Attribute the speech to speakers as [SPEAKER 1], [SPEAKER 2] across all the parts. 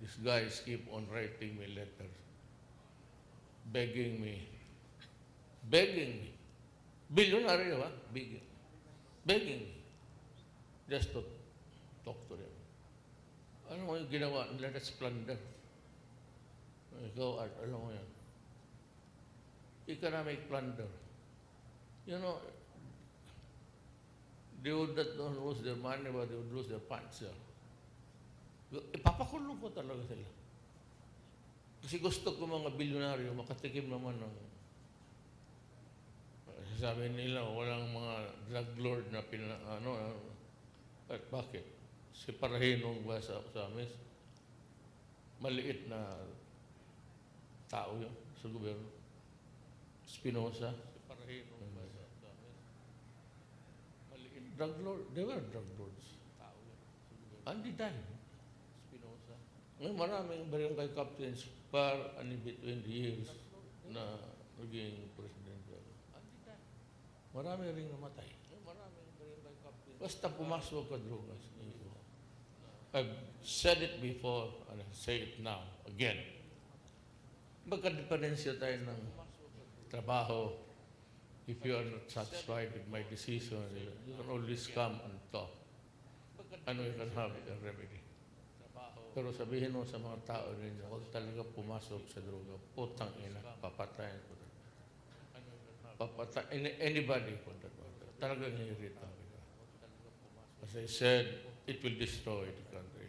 [SPEAKER 1] these guys keep on writing me letters, begging me, billionaire, ha? Begging me, just to talk to them. Ano mo yung ginawa nila? That's plunder. Ikaw, Art, alam mo yan. Economic plunder. You know, they would not lose their money, but they would lose their pants. Ipapakulong ko talaga sila. Kasi gusto ko mga bilyonaryo makatikim naman ng sabi nila walang mga drug lord na at bakit? Si Parahinong ba sa amin? Maliit na tao yun sa gobyerno. Spinoza. Si Parahinong ba sa amin? Maliit. Drug lord. They were drug lords. Tao yun. And they died. Spinoza. Ngayon maraming barangay captains par and in between the years na naging presidente. Marami rin namatay. Basta pumasok ka drogas. I've said it before and I say it now again. Magka-diferensya tayo ng trabaho. If you are not satisfied with my decision, you can always come and talk. And we can have a remedy. Pero sabihin mo sa mga tao rin, huwag talaga pumasok sa droga. Putang ina, papatayin ko. Papatayin anybody for that matter. Talagang hirita. As I said, it will destroy the country.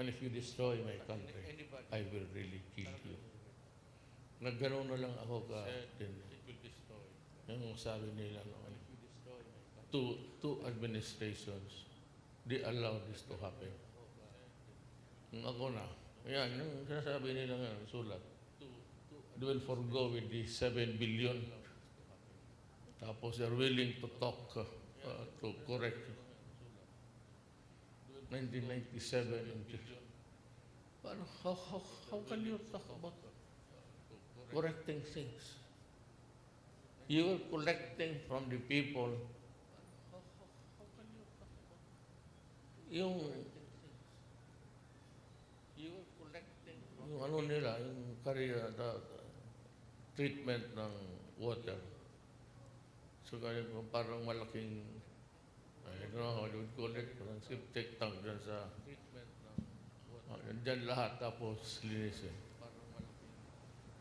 [SPEAKER 1] And if you destroy my country, I will really kill you. Nagganon na lang ako yung sabi nila noon. Two administrations, they allow this to happen. Yung ako na, yan, yung sinasabi nila nga, sulat. They will forgo with the 7 billion. Tapos they're willing to talk, to correct 1997. How can you talk about correcting things? You were collecting from the people yung ano nila, yung career, treatment ng water. So kaya parang malaking, I don't know how you would call it, parang septic tank dyan sa, dyan lahat, tapos linisin.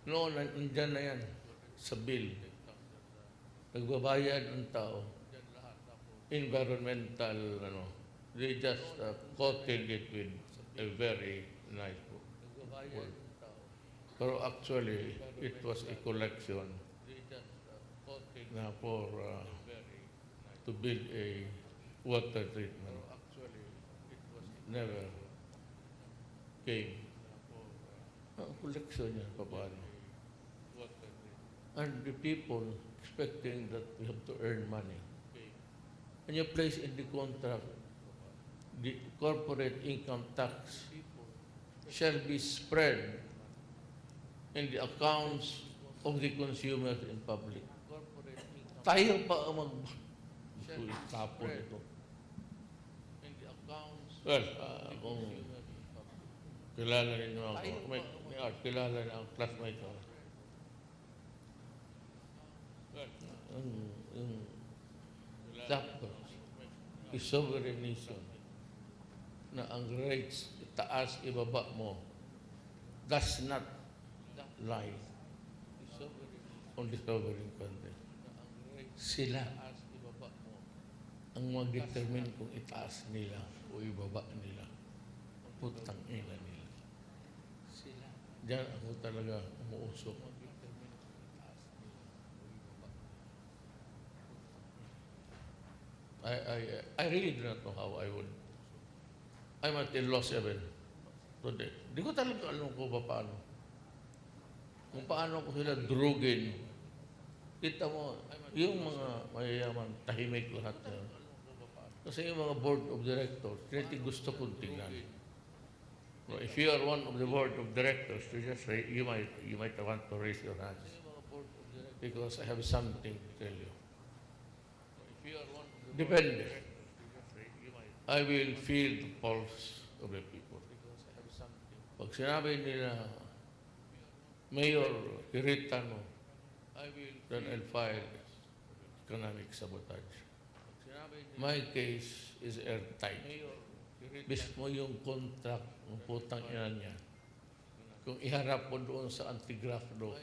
[SPEAKER 1] Noon, nandyan na yan, sa bill. Nagbabayad ang tao. Environmental, they just coated it with a very nice word. Pero actually, it was a collection na for to build a water treatment. Never came. Ang collection niya, paano? And the people expecting that we have to earn money. And you place in the contract, the corporate income tax shall be spread in the accounts of the consumers in public. Tayo pa ang tapon ito. Well, kung kilala ninyo ako, kilala na ang classmate ko. Yung tapos, a sovereign nation na ang rates itaas, ibaba mo does not lie on the sovereign country. Sila ang mag-determine kung itaas nila o ibaba nila. Putang ina nila. Diyan ako talaga umuusok. I really do not know how I would. I'm at a loss even today. Di ko talaga alam kung paano. Kung paano ko sila drugin. Kita mo, yung mga mayayaman, tahimik lahat na. Kasi yung mga board of directors, gusto kong tingnan. No, if you are one of the board of directors, you might want to raise your hands. Because I have something to tell you. Depende. I will feel the pulse of the people. Pag sinabi nila, Mayor Queretano, then I'll file economic sabotage. My case is airtight. Mismo yung contract ng putang ina niya. Kung iharap mo doon sa anti-graft law,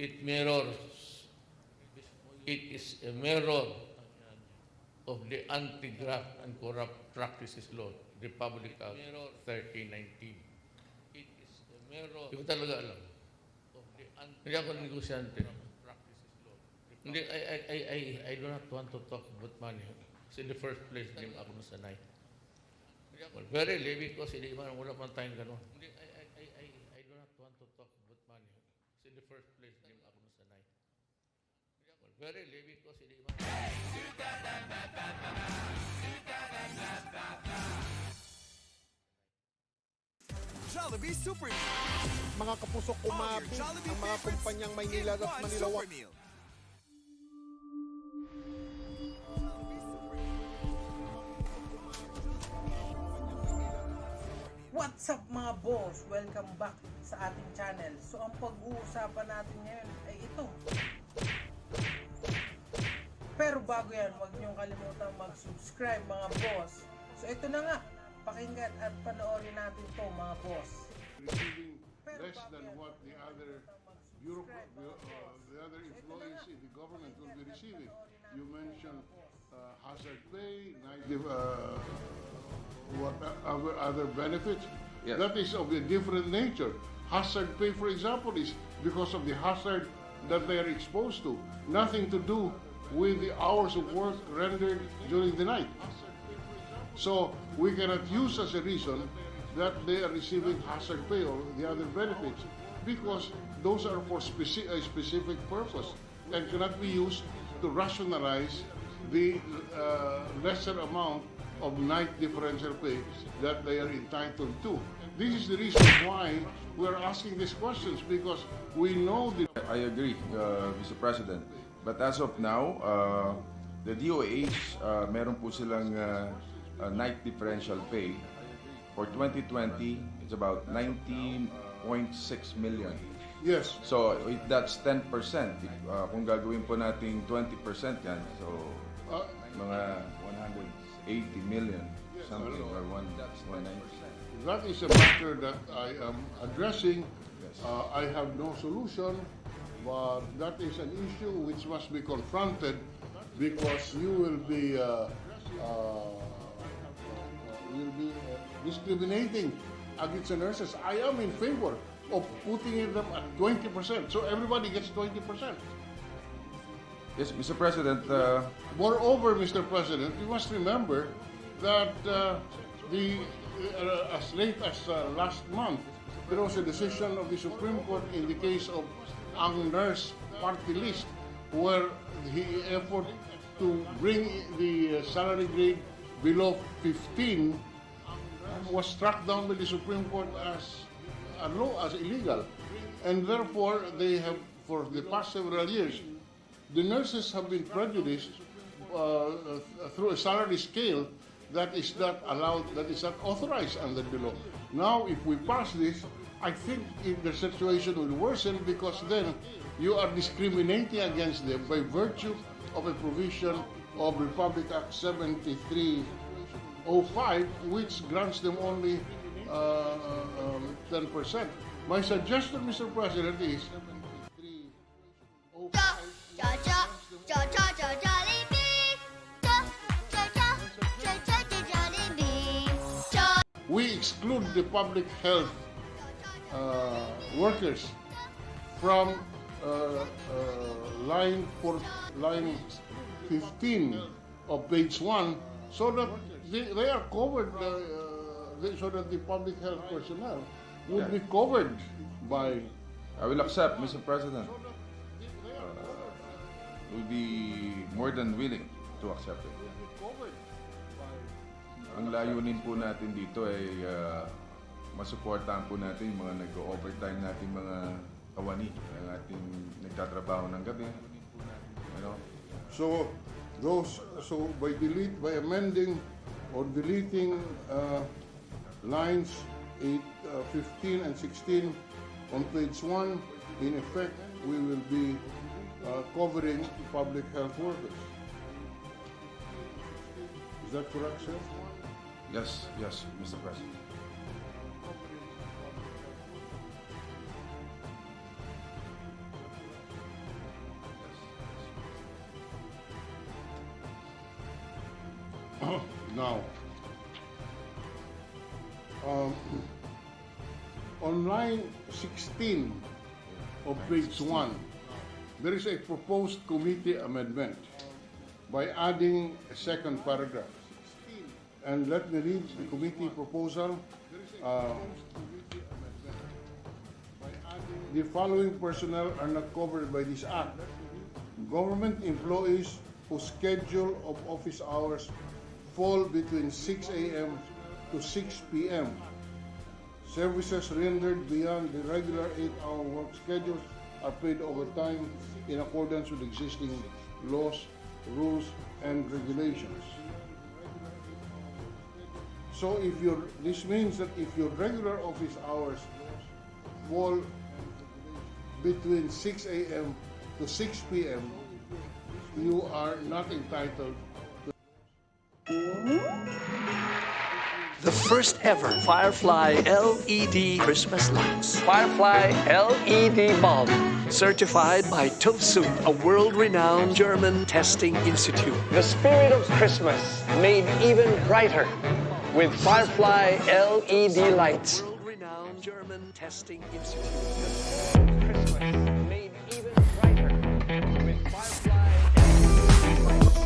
[SPEAKER 1] it mirrors, it is a mirror of the anti-graft and corrupt practices law, Republic Act 1319. It is a mirror. Hindi ko talaga alam. Hindi ako negosyante. Hindi, I do not want to talk about money. Kasi in the first place, hindi ako nasanay. Well, verily, because hindi man, wala pang tayong gano'n. I do not want to talk about money. Kasi in the first place, hindi ako nasanay. Well, verily, because hindi man.
[SPEAKER 2] Jollibee Super Meal.
[SPEAKER 3] Mga kapusok, umapi ang mga kumpanyang Maynila at Manilawak.
[SPEAKER 4] What's up mga boss? Welcome back sa ating channel. So ang pag-uusapan natin ngayon ay ito. Pero bago yan, huwag niyong kalimutan mag-subscribe mga boss. So ito na nga, pakinggan at panoorin natin to mga boss.
[SPEAKER 5] Receiving less than what the other the other employees in the government will be receiving. You mentioned hazard pay, what other benefits.
[SPEAKER 6] Yes.
[SPEAKER 5] That is of a different nature. Hazard pay, for example, is because of the hazard that they are exposed to. Nothing to do with the hours of work rendered during the night. So we cannot use as a reason that they are receiving hazard pay or the other benefits because those are for a specific purpose and cannot be used to rationalize the lesser amount of night differential pay that they are entitled to. This is the reason why we're asking these questions because we know the...
[SPEAKER 6] I agree, Mr. President. But as of now, the DOH, meron po silang night differential pay. For 2020, it's about 19.6 million.
[SPEAKER 5] Yes.
[SPEAKER 6] So that's 10%. Kung gagawin po natin 20% yan, so mga 180 million, something, or 190%.
[SPEAKER 5] That is a matter that I am addressing. I have no solution, but that is an issue which must be confronted because you will be discriminating against the nurses. I am in favor of putting them at 20%, so everybody gets 20%.
[SPEAKER 6] Yes, Mr. President.
[SPEAKER 5] Moreover, Mr. President, you must remember that as late as last month, there was a decision of the Supreme Court in the case of ang nurse party list, where the effort to bring the salary grade below 15 was struck down by the Supreme Court as illegal, and therefore they have, for the past several years, the nurses have been prejudiced through a salary scale that is not allowed, that is not authorized under the law. Now, if we pass this, I think the situation will worsen because then you are discriminating against them by virtue of a provision of Republic Act 7305, which grants them only 10%. My suggestion, Mr. President, is we exclude the public health workers from line 15 of page 1 so that they are covered, so that the public health personnel would be covered by...
[SPEAKER 6] I will accept, Mr. President. Will be more than willing to accept it. Ang layunin po natin dito ay masuportahan po natin yung mga nag-overtime natin mga kawani, ang ating nagtatrabaho ng gabi.
[SPEAKER 5] So by amending or deleting lines 15 and 16 on page 1, in effect, we will be covering public health workers. Is that correct, sir?
[SPEAKER 6] Yes, yes, Mr. President.
[SPEAKER 5] Now, on line 16 of page 1, there is a proposed committee amendment by adding a second paragraph. And let me read the committee proposal. The following personnel are not covered by this act: government employees whose schedule of office hours fall between 6 a.m. to 6 p.m. Services rendered beyond the regular 8-hour work schedules are paid overtime in accordance with existing laws, rules, and regulations. So this means that if your regular office hours fall between 6 a.m. to 6 p.m., you are not entitled
[SPEAKER 7] The first ever Firefly LED Christmas lights. Firefly LED bulb. Certified by TÜV, a world-renowned German testing institute. The spirit of Christmas made even brighter with Firefly LED lights. World-renowned German testing institute. Christmas made even brighter with Firefly LED lights.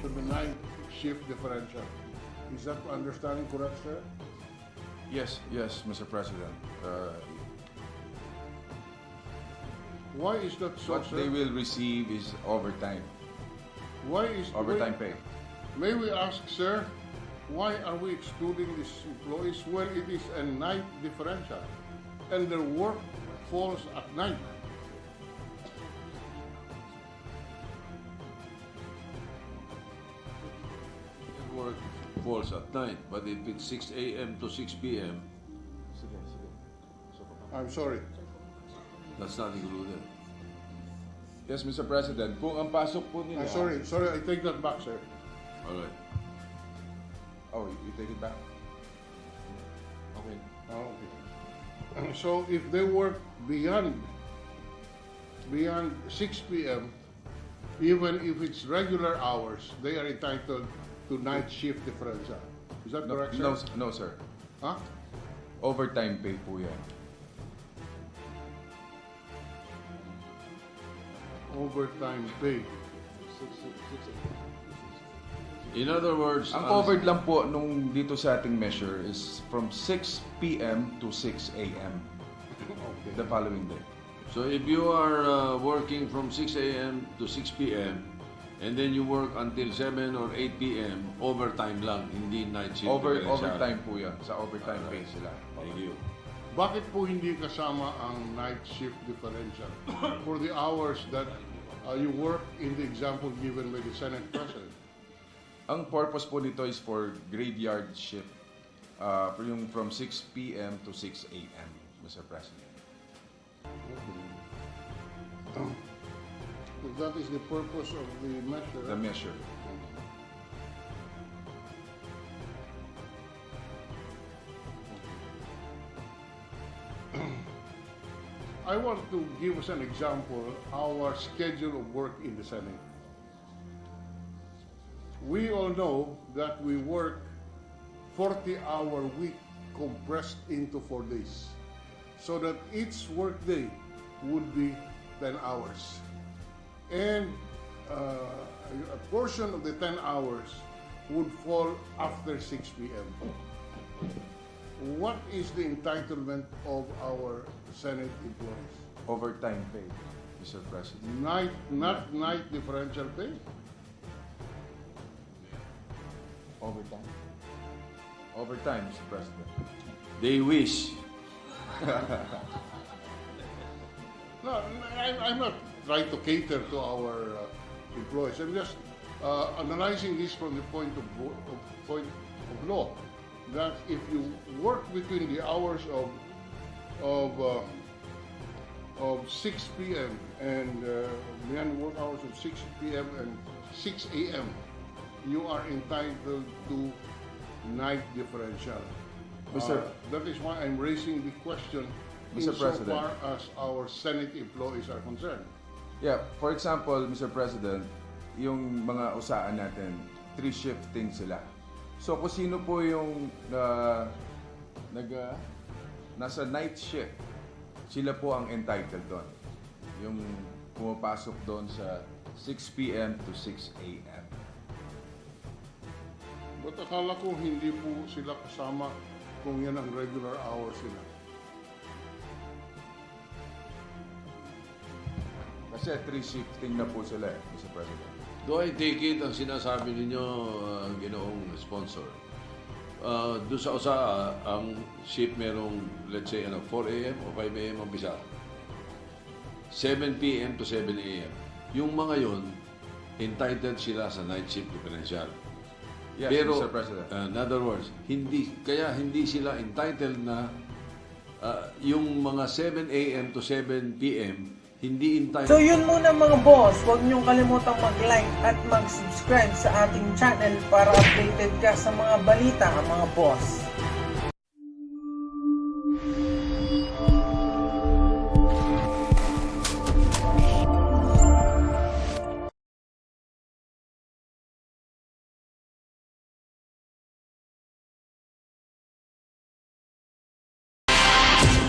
[SPEAKER 5] to the night shift differential. Is that understanding correct, sir?
[SPEAKER 6] Yes, yes, Mr. President.
[SPEAKER 5] Why is that so,
[SPEAKER 6] What
[SPEAKER 5] sir?
[SPEAKER 6] they will receive is overtime.
[SPEAKER 5] Why is
[SPEAKER 6] Overtime pay.
[SPEAKER 5] May we ask, sir, why are we excluding these employees when it is a night differential and their work falls at night?
[SPEAKER 8] Work falls at night, but if it's 6 a.m. to 6 p.m.,
[SPEAKER 5] I'm sorry.
[SPEAKER 8] that's not included.
[SPEAKER 6] Yes, Mr. President. Kung ang pasok po nila...
[SPEAKER 5] I'm sorry, I take that back, sir.
[SPEAKER 8] All right.
[SPEAKER 6] Oh, you take it back? Okay.
[SPEAKER 5] Oh, okay. So if they work beyond 6 p.m., even if it's regular hours, they are entitled to night shift differential. Is that
[SPEAKER 6] No,
[SPEAKER 5] correct, sir?
[SPEAKER 6] no, no, sir.
[SPEAKER 5] Huh?
[SPEAKER 6] Overtime pay po yan.
[SPEAKER 5] Overtime pay.
[SPEAKER 8] In other words,
[SPEAKER 6] Ang covered lang po nung dito sa ating measure is from 6 p.m. to 6 a.m.
[SPEAKER 5] Okay.
[SPEAKER 6] the following day.
[SPEAKER 8] so if you are working from 6 a.m. to 6 p.m., and then you work until 7 or 8 p.m., overtime lang, hindi night shift. differential.
[SPEAKER 6] Overtime po yan. Sa overtime pay sila.
[SPEAKER 8] Thank you.
[SPEAKER 5] Bakit po hindi kasama ang night shift differential for the hours that you work in the example given by the Senate President?
[SPEAKER 6] Ang purpose po nito is for graveyard shift. Yung from 6 p.m. to 6 a.m., Mr. President.
[SPEAKER 5] So that is the purpose of the measure.
[SPEAKER 6] The measure.
[SPEAKER 5] I want to give us an example our schedule of work in the Senate. We all know that we work 40-hour week compressed into 4 days, so that each work day would be 10 hours. And a portion of the 10 hours would fall after 6 p.m. What is the entitlement of our Senate employees?
[SPEAKER 6] Overtime pay, Mr. President.
[SPEAKER 5] Not night differential pay?
[SPEAKER 6] Overtime. Overtime, Mr. President.
[SPEAKER 8] They wish.
[SPEAKER 5] No, I'm not trying to cater to our employees. I'm just analyzing this from the point of law. That if you work between the hours of 6 p.m. and beyond work hours of 6 p.m. and 6 a.m., you are entitled to night differential. That is why I'm raising the question
[SPEAKER 6] Mr. President.
[SPEAKER 5] insofar as our Senate employees are concerned.
[SPEAKER 6] Yeah, for example, Mr. President, yung mga usaan natin, 3 shifting sila. So kung sino po yung nasa night shift, sila po ang entitled doon. Yung pumapasok doon sa 6 p.m. to 6 a.m.
[SPEAKER 5] But akala ko hindi po sila kasama kung yan ang regular hours sila.
[SPEAKER 6] Kasi 3 shifting na po sila, Mr. President.
[SPEAKER 8] Do I take it ang sinasabi ninyo, ginoong sponsor? Doon sa USA, ang shift merong, let's say, 4 a.m. o 5 a.m. ang bisa. 7 p.m. to 7 a.m. Yung mga yon, entitled sila sa night shift differential.
[SPEAKER 6] Yes,
[SPEAKER 8] Pero,
[SPEAKER 6] Mr. President.
[SPEAKER 8] In other words, hindi sila entitled na yung mga 7 a.m. to 7 p.m. hindi entitled.
[SPEAKER 4] So yun muna mga boss, huwag niyong kalimutang mag-like at mag-subscribe sa ating channel para updated ka sa mga balita mga boss.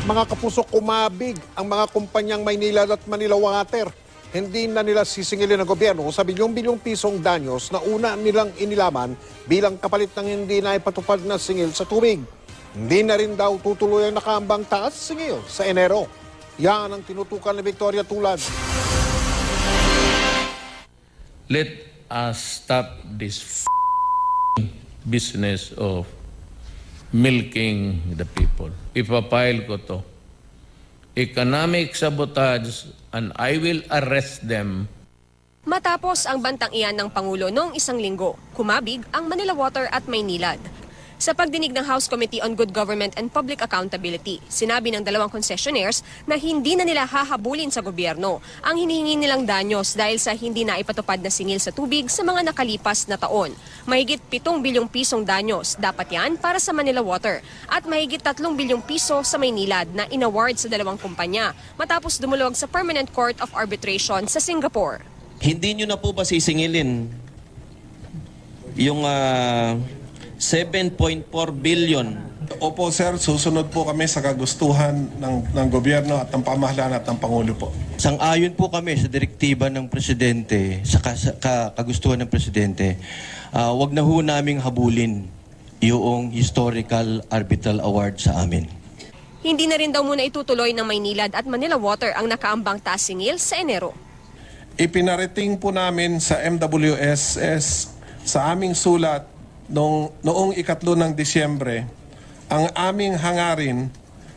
[SPEAKER 3] Mga kapuso, kumabig ang mga kumpanyang Maynilad at Manila Water. Hindi na nila sisingilin ng gobyerno sa bilyong-bilyong pisong danyos na una nilang inilaman bilang kapalit ng hindi na ipatupad na singil sa tubig. Hindi na rin daw tutuloy ang nakaambang taas singil sa Enero. Yan ang tinutukan ni Victoria Tulad.
[SPEAKER 1] Let us stop this business of milking the people. Ipapile ko to. Economic sabotage and I will arrest them.
[SPEAKER 9] Matapos ang bantang iyan ng Pangulo noong isang linggo, kumabig ang Manila Water at Maynilad. Sa pagdinig ng House Committee on Good Government and Public Accountability, sinabi ng dalawang concessionaires na hindi na nila hahabulin sa gobyerno ang hinihingi nilang danyos dahil sa hindi na ipatupad na singil sa tubig sa mga nakalipas na taon. Mahigit 7 bilyong pisong danyos, dapat yan para sa Manila Water, at mahigit 3 bilyong piso sa Maynilad na inaward sa dalawang kumpanya matapos dumulog sa Permanent Court of Arbitration sa Singapore.
[SPEAKER 10] Hindi nyo na po ba sisingilin yung 7.4 billion?
[SPEAKER 11] Opo sir, susunod po kami sa kagustuhan ng gobyerno at ng pamahalaan at ng Pangulo po.
[SPEAKER 10] Sang-ayon po kami sa direktiba ng Presidente, sa kagustuhan ng Presidente. Wag na ho naming habulin yung historical arbitral award sa amin.
[SPEAKER 9] Hindi na rin daw muna itutuloy ng Maynilad at Manila Water ang nakaambang taas singil sa Enero.
[SPEAKER 11] Ipinarating po namin sa MWSS sa aming sulat noong 3 ng Disyembre ang aming hangarin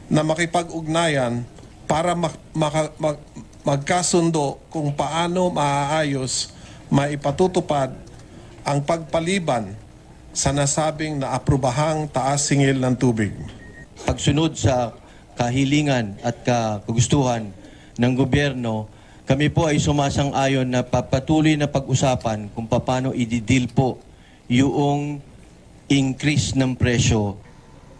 [SPEAKER 11] na makipag-ugnayan para magkasundo kung paano maaayos, maipatutupad ang pagpaliban sa nasabing na aprobahang taas singil ng tubig.
[SPEAKER 10] Pagsunod sa kahilingan at kagustuhan ng gobyerno, kami po ay sumasang-ayon na papatuloy na pag-usapan kung paano i-deal po yung increase ng presyo.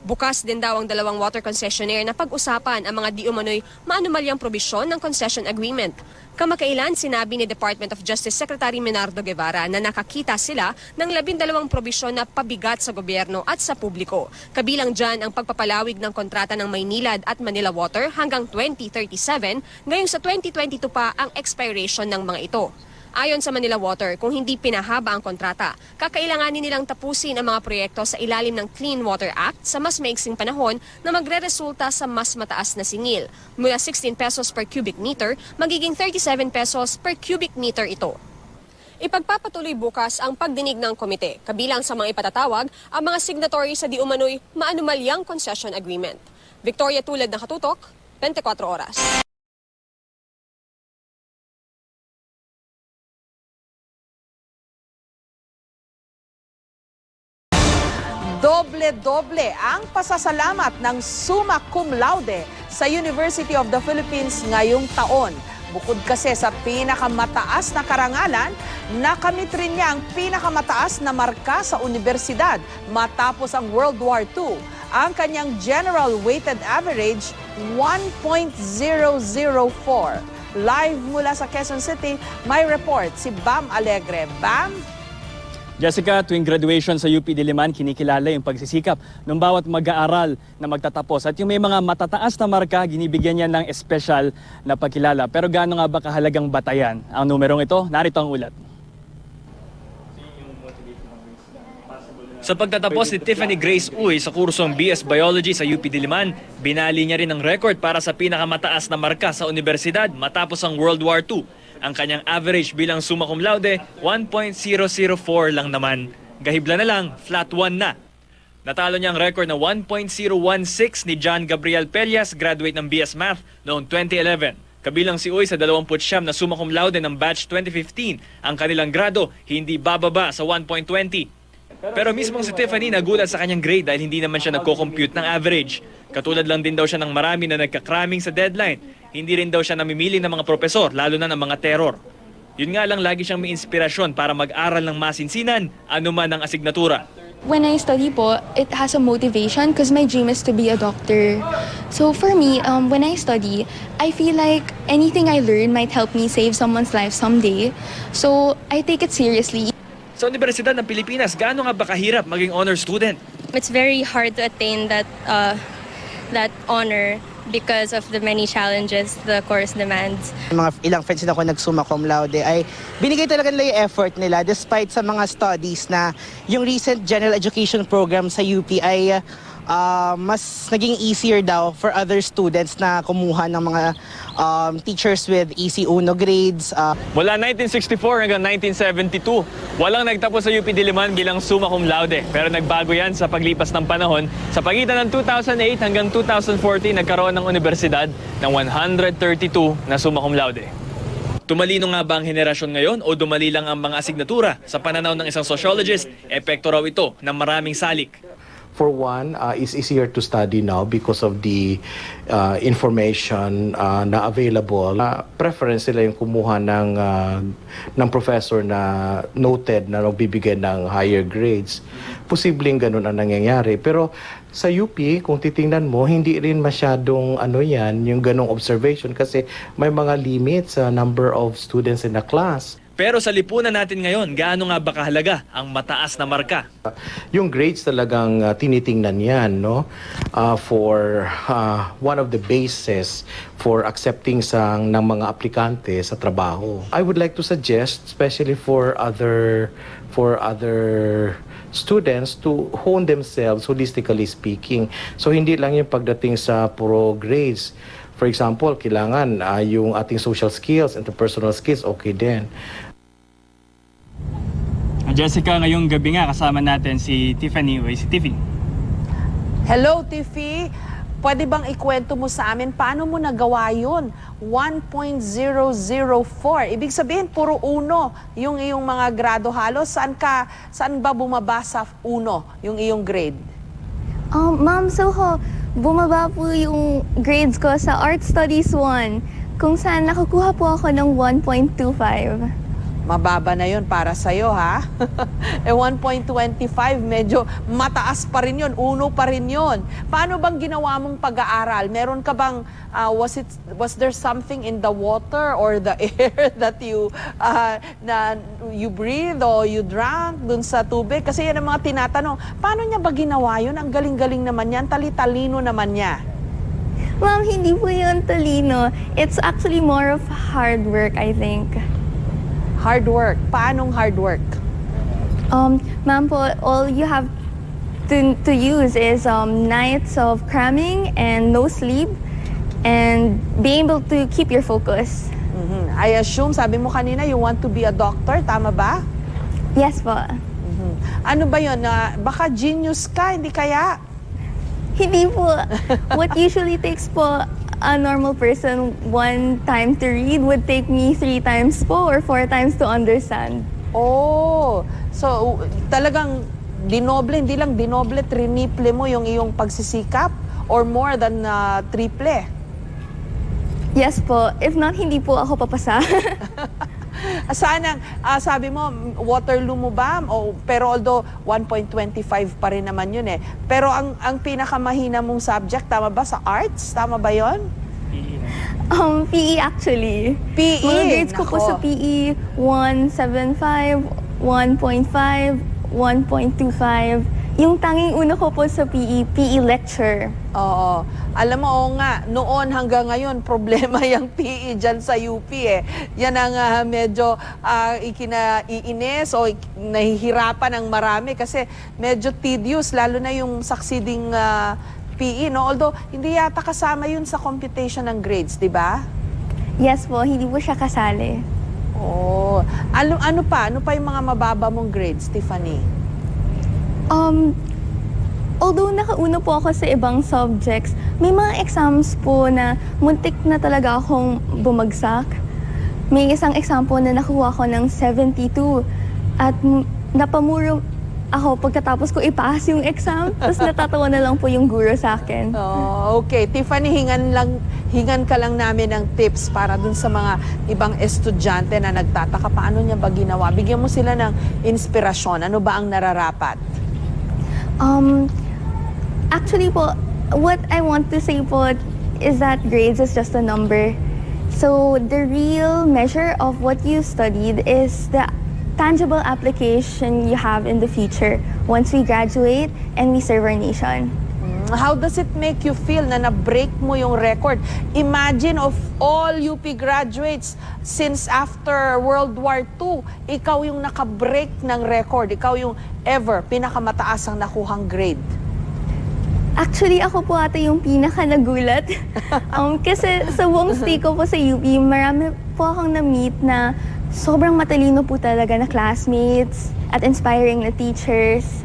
[SPEAKER 9] Bukas din daw ang dalawang water concessionaire na pag-usapan ang mga di umano'y maanumalyang probisyon ng concession agreement. Kamakailan sinabi ni Department of Justice Secretary Menardo Guevara na nakakita sila ng 12 probisyon na pabigat sa gobyerno at sa publiko. Kabilang dyan ang pagpapalawig ng kontrata ng Maynilad at Manila Water hanggang 2037, ngayong sa 2022 pa ang expiration ng mga ito. Ayon sa Manila Water, kung hindi pinahaba ang kontrata, kakailanganin nilang tapusin ang mga proyekto sa ilalim ng Clean Water Act sa mas maiksing panahon na magre-resulta sa mas mataas na singil. Mula 16 pesos per cubic meter, magiging 37 pesos per cubic meter ito. Ipagpapatuloy bukas ang pagdinig ng komite, kabilang sa mga ipatatawag ang mga signatory sa di umano'y maanumalyang concession agreement. Victoria Tulad ng Katutok, 24 Oras.
[SPEAKER 12] doble-doble ang pasasalamat ng summa cum laude sa University of the Philippines ngayong taon. Bukod kasi sa pinakamataas na karangalan, nakamit rin niya ang pinakamataas na marka sa universidad matapos ang World War II. Ang kanyang general weighted average, 1.004. Live mula sa Quezon City, may report si Bam Alegre. Bam?
[SPEAKER 13] Jessica, tuwing graduation sa UP Diliman, kinikilala yung pagsisikap ng bawat mag-aaral na magtatapos. At yung may mga matataas na marka, ginibigyan niya ng espesyal na pagkilala. Pero gaano nga ba kahalagang batayan ang numerong ito? Narito ang ulat. Sa pagtatapos ni Tiffany Grace Uy sa kursong BS Biology sa UP Diliman, binali niya rin ang record para sa pinakamataas na marka sa universidad matapos ang World War II. Ang kanyang average bilang summa cum laude, 1.004 lang naman. Gahibla na lang, flat 1 na. Natalo niya ang record na 1.016 ni John Gabriel Pelias, graduate ng BS Math noong 2011. Kabilang si Uy sa 29 na summa cum laude ng batch 2015. Ang kanilang grado hindi bababa sa 1.20. Pero mismong si Tiffany nagulat sa kanyang grade dahil hindi naman siya nagko-compute ng average. Katulad lang din daw siya ng marami na nagka-cramming sa deadline. Hindi rin daw siya namimili ng mga propesor, lalo na ng mga terror. Yun nga lang, lagi siyang may inspirasyon para mag-aral ng masinsinan, anuman ang asignatura.
[SPEAKER 14] When I study po, it has a motivation because my dream is to be a doctor. So for me, when I study, I feel like anything I learn might help me save someone's life someday. So I take it seriously.
[SPEAKER 13] Sa Universidad ng Pilipinas, gaano nga ba kahirap maging honor student?
[SPEAKER 15] It's very hard to attain that honor because of the many challenges the course demands.
[SPEAKER 16] Mga ilang friends din ako nag-summa cum laude ay binigay talaga nila yung effort nila despite sa mga studies na yung recent general education program sa UP ay mas naging easier daw for other students na kumuha ng mga teachers with EC1 grades.
[SPEAKER 13] Mula 1964 hanggang 1972, walang nagtapos sa UP Diliman bilang summa cum laude. Pero nagbago yan sa paglipas ng panahon. Sa pagitan ng 2008 hanggang 2014, nagkaroon ng universidad ng 132 na summa cum laude. Tumalino nga ba ang henerasyon ngayon o dumali lang ang mga asignatura? Sa pananaw ng isang sociologist, epekto raw ito ng maraming salik.
[SPEAKER 17] For one, it's easier to study now because of the information na available. Preference nila yung kumuha ng professor na noted na nagbibigay ng higher grades. Posibleng ganun ang nangyayari. Pero sa UP, kung titingnan mo, hindi rin masyadong yung ganong observation kasi may mga limits sa number of students in the class.
[SPEAKER 13] Pero sa lipunan natin ngayon, gaano nga ba kahalaga ang mataas na marka?
[SPEAKER 17] Yung grades talagang tinitingnan yan, no? For one of the bases for accepting ng mga aplikante sa trabaho. I would like to suggest, especially for other students, to hone themselves holistically speaking. So hindi lang yung pagdating sa puro grades. For example, kailangan yung ating social skills, interpersonal skills, okay din.
[SPEAKER 13] Jessica, ngayong gabi nga kasama natin si Tiffany. Si Tiffy.
[SPEAKER 12] Hello, Tiffy. Pwede bang ikwento mo sa amin paano mo nagawa yun? 1.004. Ibig sabihin, puro uno yung iyong mga grado halos. Saan ba bumaba sa uno yung iyong grade?
[SPEAKER 14] Ma'am, bumaba po yung grades ko sa Art Studies 1, kung saan nakakuha po ako ng 1.25.
[SPEAKER 12] Mababa na yun para sa'yo, ha? 1.25, medyo mataas pa rin yun, uno pa rin yun. Paano bang ginawa mong pag-aaral? Meron ka bang, was there something in the water or the air that you breathe or you drank dun sa tubig? Kasi yan ang mga tinatanong, paano niya ba ginawa yun? Ang galing-galing naman yan, tali-talino naman niya.
[SPEAKER 14] Ma'am, hindi po yun talino. It's actually more of hard work, I think.
[SPEAKER 12] Hard work. Paanong hard work?
[SPEAKER 14] Ma'am po, all you have to use is nights of cramming and no sleep and being able to keep your focus.
[SPEAKER 12] I assume, sabi mo kanina, you want to be a doctor, tama ba?
[SPEAKER 14] Yes po.
[SPEAKER 12] Ano ba yun? Baka genius ka, hindi kaya?
[SPEAKER 14] Hindi po. What usually takes po a normal person 1 time to read would take me 3 times po or 4 times to understand.
[SPEAKER 12] Oh, so talagang dinoble, hindi lang dinoble, triniple mo yung iyong pagsisikap or more than triple?
[SPEAKER 14] Yes po. If not, hindi po ako papasa.
[SPEAKER 12] Sana, sabi mo, Waterloo mo ba? Pero although 1.25 pa rin naman yun eh. Pero ang pinakamahina mong subject, tama ba sa arts? Tama ba yon?
[SPEAKER 14] PE actually.
[SPEAKER 12] PE?
[SPEAKER 14] Mga grades ko po sa PE, 1.75, 1.5, 1.25. Yung tanging una ko po sa PE lecture.
[SPEAKER 12] Oo. Alam mo, oo nga, noon hanggang ngayon, problema yung PE dyan sa UP eh. Yan ang medyo iinis o nahihirapan ng marami kasi medyo tedious, lalo na yung succeeding PE, no? Although, hindi yata kasama yun sa computation ng grades, di ba?
[SPEAKER 14] Yes po, hindi po siya kasali.
[SPEAKER 12] Oo. Ano pa? Ano pa yung mga mababa mong grades, Tiffany?
[SPEAKER 14] Although nakauna po ako sa ibang subjects, may mga exams po na muntik na talaga akong bumagsak. May isang exam po na nakuha ko ng 72 at napamuro ako pagkatapos ko ipass yung exam, tapos natatawa na lang po yung guro sa akin.
[SPEAKER 12] Oh, okay. Tiffany, hingan ka lang namin ng tips para dun sa mga ibang estudyante na nagtataka paano niya ba ginawa. Bigyan mo sila ng inspirasyon. Ano ba ang nararapat?
[SPEAKER 14] Actually po, what I want to say po is that grades is just a number. So the real measure of what you studied is the tangible application you have in the future once we graduate and we serve our nation.
[SPEAKER 12] How does it make you feel na na-break mo yung record? Imagine of all UP graduates since after World War II, ikaw yung naka-break ng record. Ikaw yung ever pinakamataas ang nakuhang grade.
[SPEAKER 14] Actually, ako po ata yung pinaka nagulat. Kasi sa buong stay ko po sa UP, marami po akong na-meet na sobrang matalino po talaga na classmates at inspiring na teachers.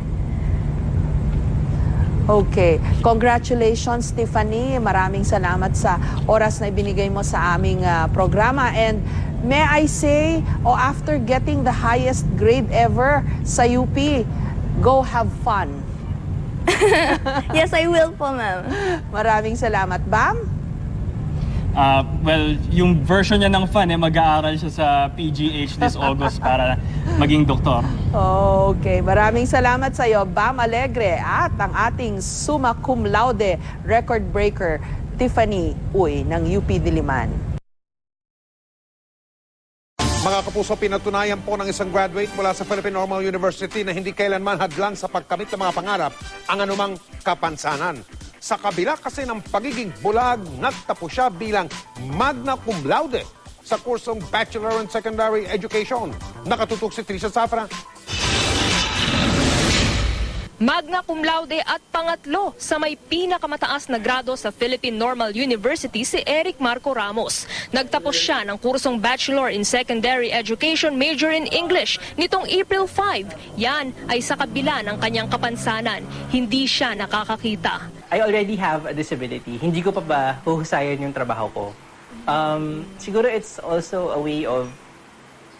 [SPEAKER 12] Okay. Congratulations, Tiffany. Maraming salamat sa oras na ibinigay mo sa aming programa. And may I say, after getting the highest grade ever sa UP, go have fun.
[SPEAKER 14] Yes, I will po, ma'am.
[SPEAKER 12] Maraming salamat. Bam?
[SPEAKER 13] Well, yung version niya ng fun, mag-aaral siya sa PGH this August para maging doktor.
[SPEAKER 12] Okay, maraming salamat sa iyo, Bam Alegre, at ang ating summa cum laude record breaker, Tiffany Uy ng UP Diliman.
[SPEAKER 3] Mga kapuso, pinatunayan po ng isang graduate mula sa Philippine Normal University na hindi kailanman hadlang sa pagkamit ng mga pangarap ang anumang kapansanan. Sa kabila kasi ng pagiging bulag, nagtapos siya bilang magna cum laude sa kursong Bachelor in Secondary Education. Nakatutok si Trisha Safra.
[SPEAKER 9] Magna cum laude at pangatlo sa may pinakamataas na grado sa Philippine Normal University si Eric Marco Ramos. Nagtapos siya ng kursong Bachelor in Secondary Education major in English nitong April 5. Yan ay sa kabila ng kanyang kapansanan. Hindi siya nakakakita.
[SPEAKER 16] I already have a disability. Hindi ko pa ba huhusayan yung trabaho ko? Siguro it's also a way of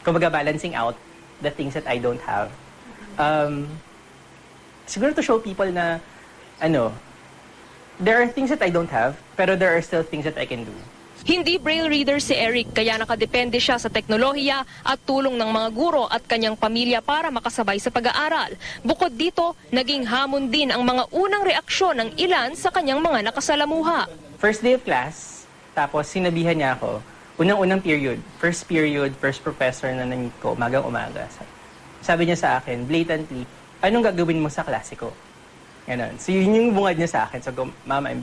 [SPEAKER 16] kumbaga balancing out the things that I don't have. Siguro to show people na there are things that I don't have, pero there are still things that I can do.
[SPEAKER 9] Hindi braille reader si Eric kaya nakadepende siya sa teknolohiya at tulong ng mga guro at kanyang pamilya para makasabay sa pag-aaral. Bukod dito, naging hamon din ang mga unang reaksyon ng ilan sa kanyang mga nakasalamuha.
[SPEAKER 16] First day of class, tapos sinabihan niya ako, unang-unang period, first professor na na-meet ko, umagang-umaga. Sabi niya sa akin, blatantly, anong gagawin mo sa klase ko? Ganon. So yun yung bungad niya sa akin. So, Mama, I'm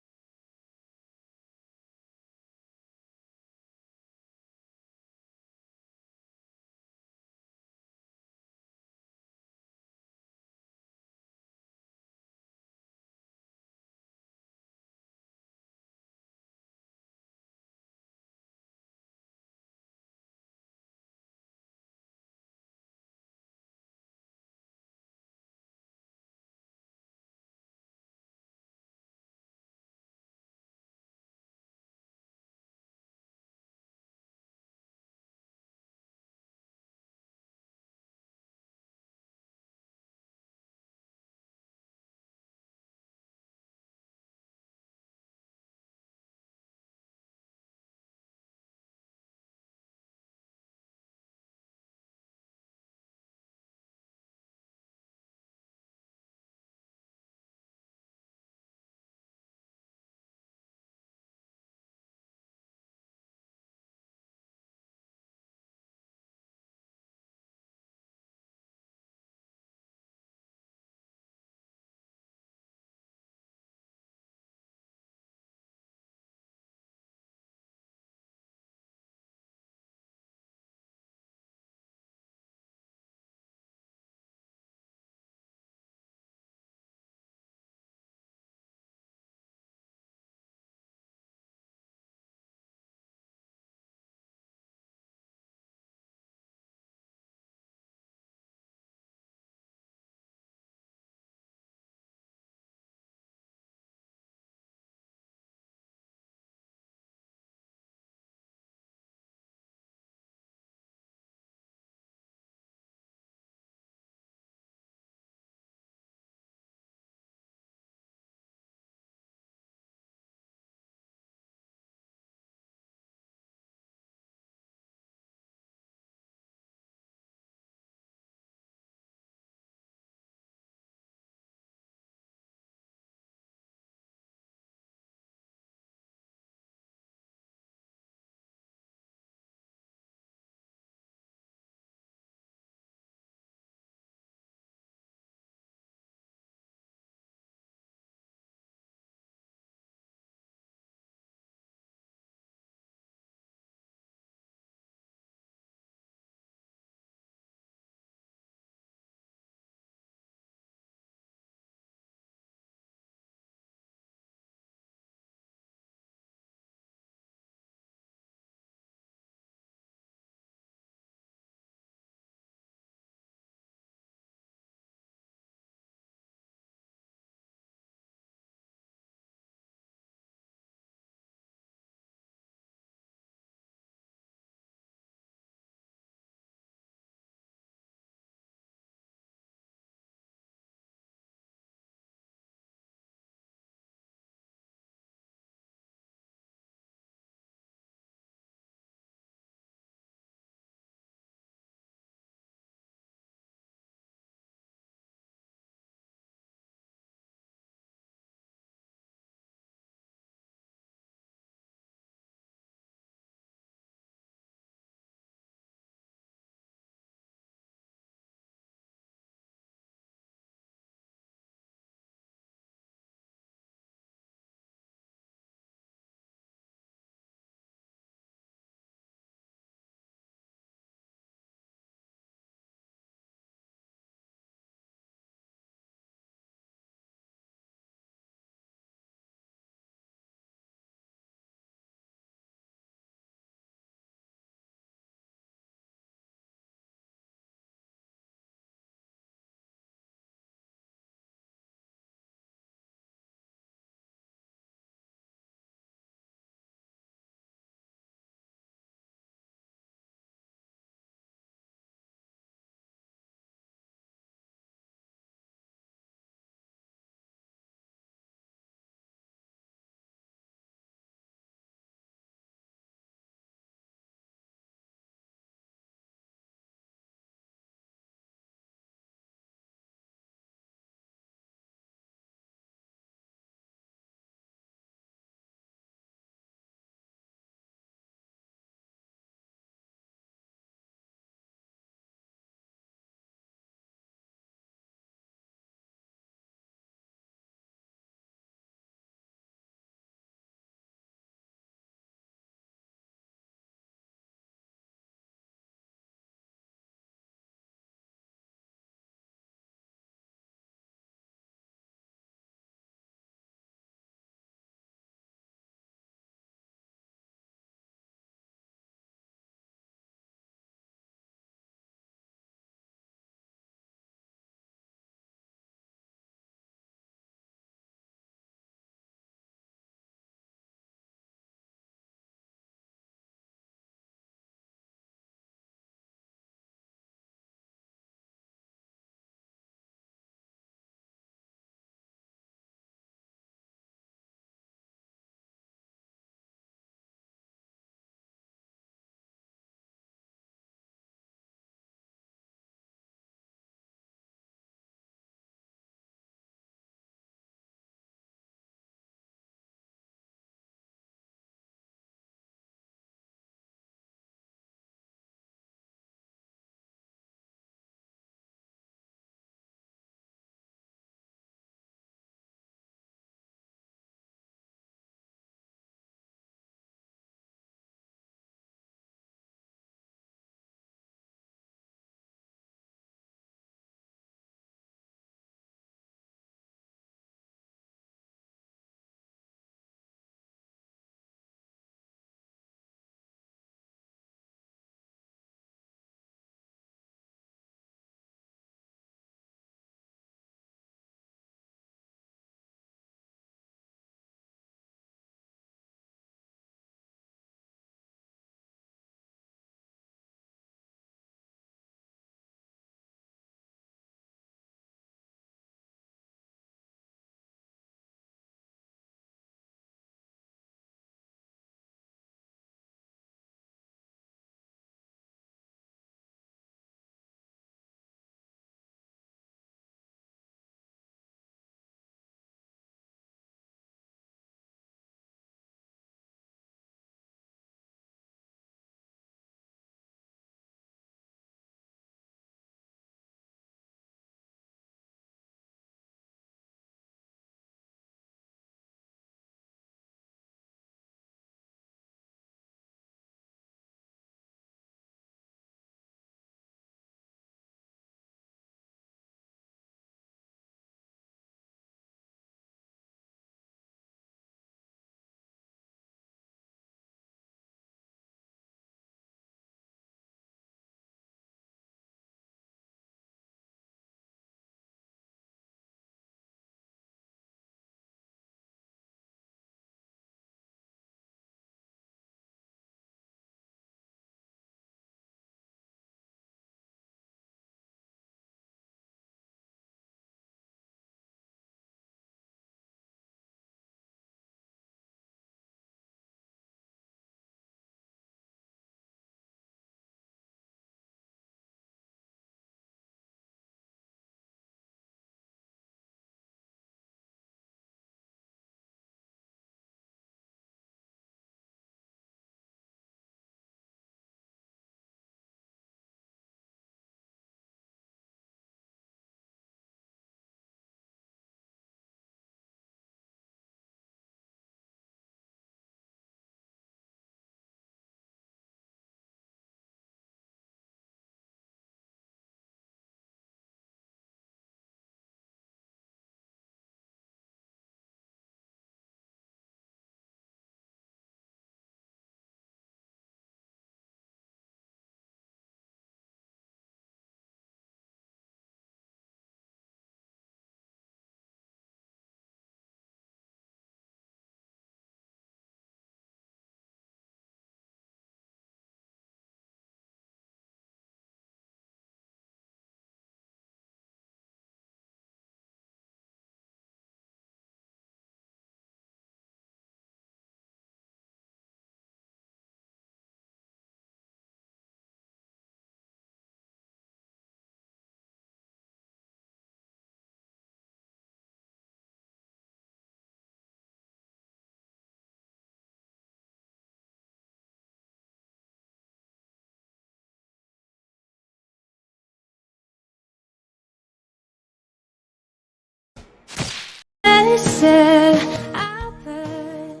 [SPEAKER 18] They said I bet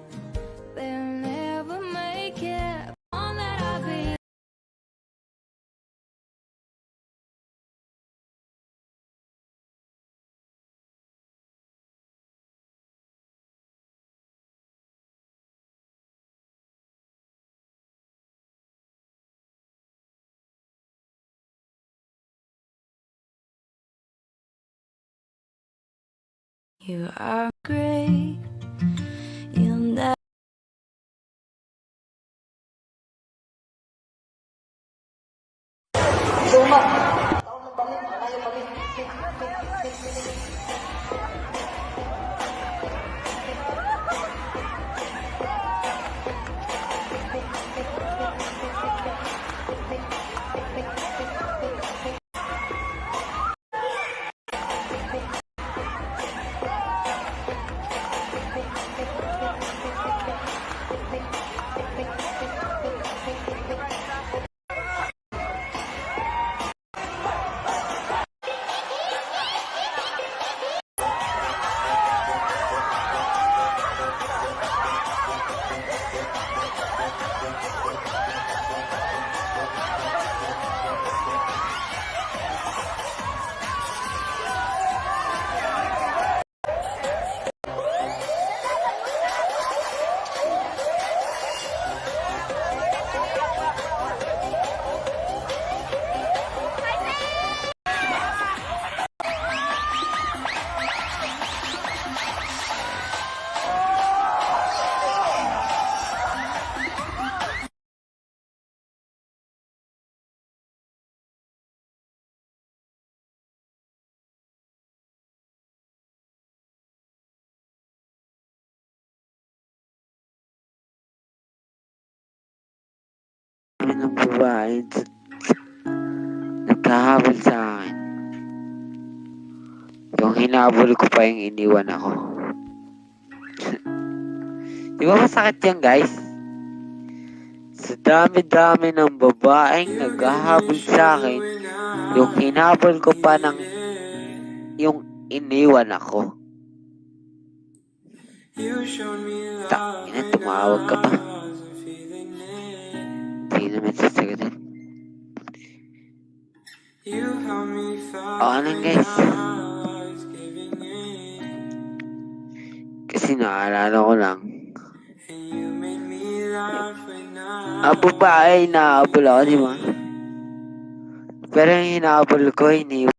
[SPEAKER 18] they'll never make it. All that I've been. You are great. You'll never.
[SPEAKER 19] Ng babae nagkahabol sa akin. Yung hinabol ko pa yung iniwan ako. Di ba masakit yan, guys? Sa dami-dami ng babaeng naghahabol sa akin, yung hinabol ko pa ng yung iniwan ako. Ina, tumawag ka pa. Hindi naman sasagutin. Okay lang, guys. Kasi naalala ko lang. Babae, inaabol ako, di ba? Pero yung inaabol ko, iniwan.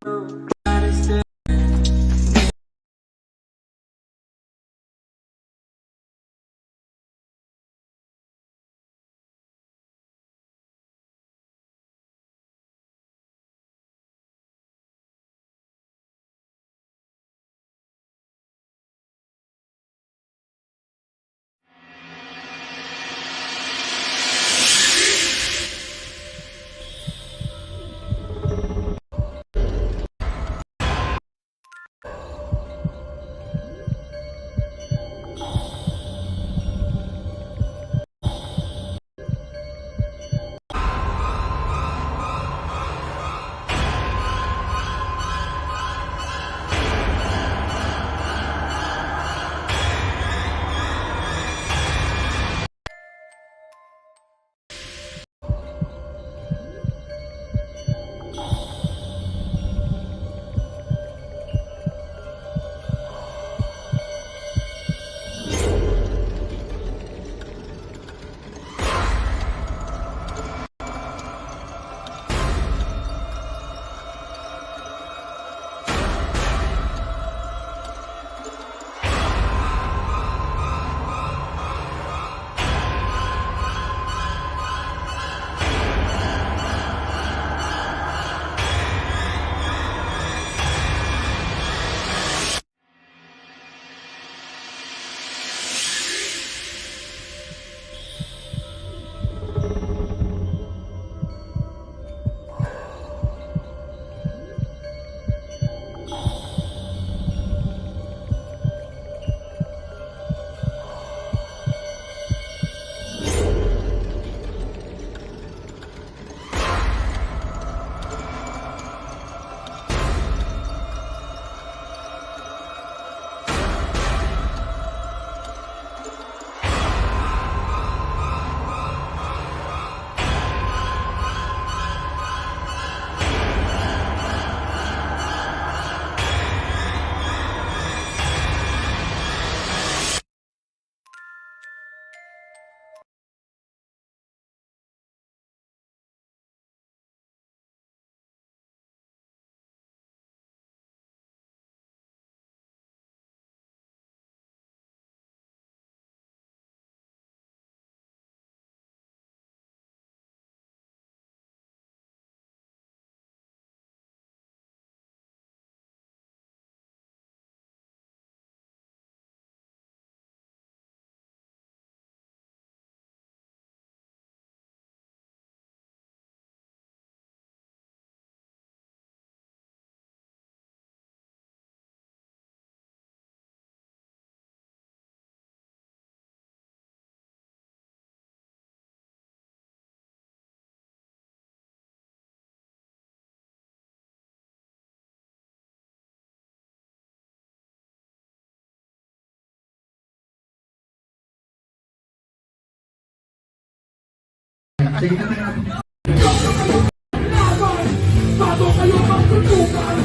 [SPEAKER 18] Bago kayo magtutukan,